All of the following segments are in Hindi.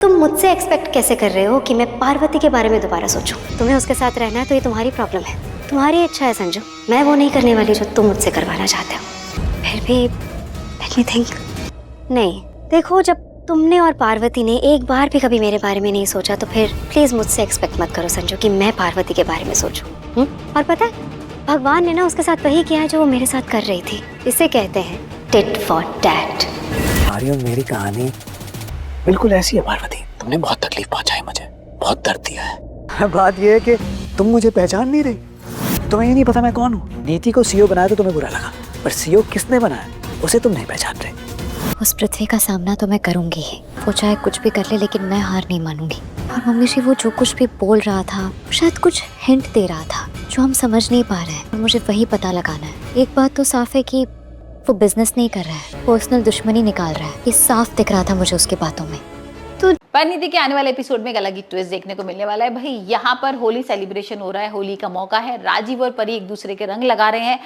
तुम मुझसे एक्सपेक्ट कैसे कर रहे हो कि मैं पार्वती के बारे में दोबारा सोचूं? तुम्हें उसके साथ रहना है तो ये तुम्हारी प्रॉब्लम है, तुम्हारी इच्छा है संजू। मैं वो नहीं करने वाली जो तुम मुझसे करवाना चाहते हो। फिर भी लेट मी थिंक। नहीं देखो, जब तुमने और पार्वती ने एक बार भी कभी मेरे बारे में नहीं सोचा तो फिर प्लीज मुझसे एक्सपेक्ट मत करो संजू कि मैं पार्वती के बारे में सोचूं। और पता है, भगवान ने ना उसके साथ वही किया है जो वो मेरे साथ कर रही थी। इसे कहते हैं टिट फॉर टैट। तुम्हारी और मेरी कहानी बिल्कुल ऐसी है पार्वती। तुमने बहुत तकलीफ पहुंचाई मुझे, बहुत दर्द दिया है। बात यह है कि तुम मुझे पहचान नहीं रही। तुम्हें ये नहीं पता मैं कौन हूँ। नीति को सीईओ बनाया तो तुम्हें बुरा लगा, पर सीईओ किसने बनाया उसे तुम नहीं पहचान रहे। उस पृथ्वी का सामना तो मैं करूंगी ही, वो चाहे कुछ भी कर ले, लेकिन मैं हार नहीं मानूंगी। और मम्मी जी, वो जो कुछ भी बोल रहा था शायद कुछ हिंट दे रहा था जो हम समझ नहीं पा रहे हैं, और मुझे वही पता लगाना है। एक बात तो साफ है कि वो बिजनेस नहीं कर रहा है, पर्सनल दुश्मनी निकाल रहा है। ये साफ दिख रहा था मुझे उसकी बातों में। तो परिणीति के आने वाले एपिसोड में एक अलग ही ट्विस्ट देखने को मिलने वाला है। भाई यहाँ पर होली सेलिब्रेशन हो रहा है, होली का मौका है, राजीव और परी एक दूसरे के रंग लगा रहे हैं।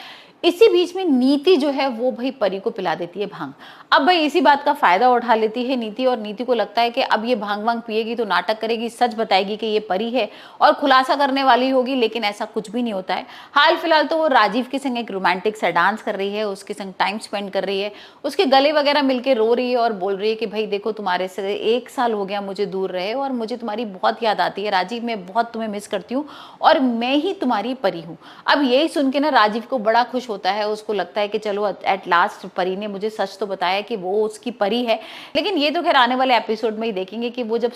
इसी बीच में नीति जो है वो भाई परी को पिला देती है भांग। अब भाई इसी बात का फायदा उठा लेती है नीति, और नीति को लगता है कि अब ये भांग वांग पिएगी तो नाटक करेगी, सच बताएगी कि ये परी है और खुलासा करने वाली होगी, लेकिन ऐसा कुछ भी नहीं होता है। हाल फिलहाल तो वो राजीव के संग एक रोमांटिक सा डांस कर रही है, उसके संग टाइम स्पेंड कर रही है, उसके गले वगैरह मिलके रो रही है और बोल रही है कि भाई देखो, तुम्हारे से 1 साल हो गया मुझे दूर रहे और मुझे तुम्हारी बहुत याद आती है राजीव, मैं बहुत तुम्हें मिस करती हूँ और मैं ही तुम्हारी परी हूँ। अब यही सुन के ना राजीव को बड़ा खुश होता है, उसको लगता है कि चलो एट लास्ट परी ने मुझे सच तो बताया कि वो उसकी परी है। लेकिन ये तो खैर आने वाले एपिसोड में ही देखेंगे कि वो जब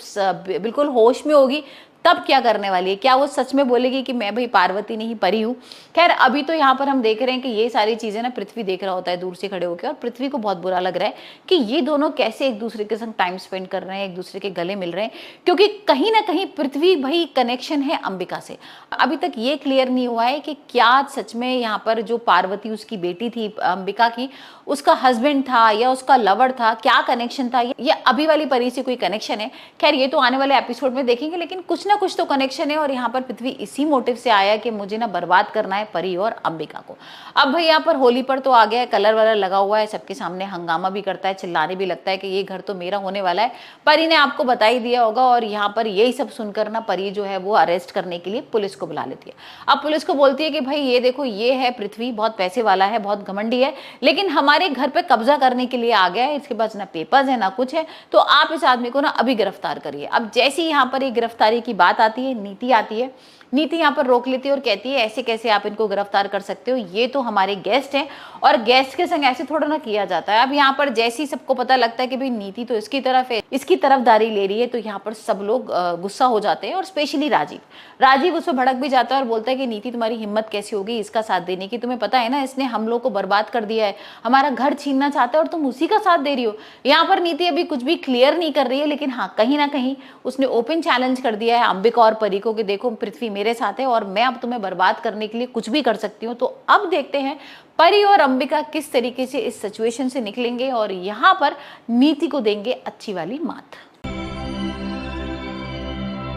बिल्कुल होश में होगी तब क्या करने वाली है। क्या वो सच में बोलेगी कि मैं भाई पार्वती नहीं परी हूँ? खैर अभी तो यहाँ पर हम देख रहे हैं कि ये सारी चीजें ना पृथ्वी देख रहा होता है दूर से खड़े होकर, और पृथ्वी को बहुत बुरा लग रहा है कि ये दोनों कैसे एक दूसरे के संग टाइम स्पेंड कर रहे हैं, एक दूसरे के गले मिल रहे हैं, क्योंकि कहीं ना कहीं पृथ्वी भाई कनेक्शन है अंबिका से। अभी तक ये क्लियर नहीं हुआ है कि क्या सच में यहाँ पर जो पार्वती उसकी बेटी थी अंबिका की, उसका हस्बैंड था या उसका लवर था, क्या कनेक्शन था, या अभी वाली परी से कोई कनेक्शन है। खैर ये तो आने वाले एपिसोड में देखेंगे, लेकिन कुछ ना कुछ तो कनेक्शन है। और यहाँ पर पृथ्वी इसी मोटिव से आया कि मुझे ना बर्बाद करना है परी और अंबिका को। अब भाई यहाँ पर होली पर तो आ गया है, कलर वलर लगा हुआ है, सबके सामने हंगामा भी करता है, चिल्लाने भी लगता है कि ये घर तो मेरा होने वाला है। परी ने आपको बता ही दिया होगा, और यहाँ पर यही सब सुनकर ना परी जो है वो अरेस्ट करने के लिए पुलिस को बुला लेती है। अब पुलिस को बोलती है कि भाई ये देखो, ये है पृथ्वी, बहुत पैसे वाला है, बहुत घमंडी है, लेकिन हमारे घर पे कब्जा करने के लिए आ गया है, इसके पास ना पेपर्स है ना कुछ है, तो आप इस आदमी को ना अभी गिरफ्तार करिए। अब जैसी यहाँ पर एक गिरफ्तारी की बात आती है, नीति आती है। नीति यहाँ पर रोक लेती है और कहती है ऐसे कैसे आप इनको गिरफ्तार कर सकते हो, ये तो हमारे गेस्ट हैं और गेस्ट के संग ऐसे थोड़ा ना किया जाता है। अब यहाँ पर जैसे ही सबको पता लगता है कि भाई नीति तो इसकी तरफ है, इसकी तरफदारी ले रही है, तो यहाँ पर सब लोग गुस्सा हो जाते हैं, और स्पेशली राजीव उस पर भड़क भी जाता है और बोलता है कि नीति तुम्हारी हिम्मत कैसी होगी इसका साथ देने की, तुम्हें पता है ना इसने हम लोग को बर्बाद कर दिया है, हमारा घर छीनना चाहता है और तुम उसी का साथ दे रही हो। यहाँ पर नीति अभी कुछ भी क्लियर नहीं कर रही है, लेकिन हाँ कहीं ना कहीं उसने ओपन चैलेंज कर दिया है अंबिका और परी को कि देखो पृथ्वी मेरे साथ है और मैं अब तुम्हें बर्बाद करने के लिए कुछ भी कर सकती हूँ। तो अब देखते हैं परी और अंबिका किस तरीके से इस सिचुएशन से निकलेंगे और यहाँ पर नीति को देंगे अच्छी वाली मात।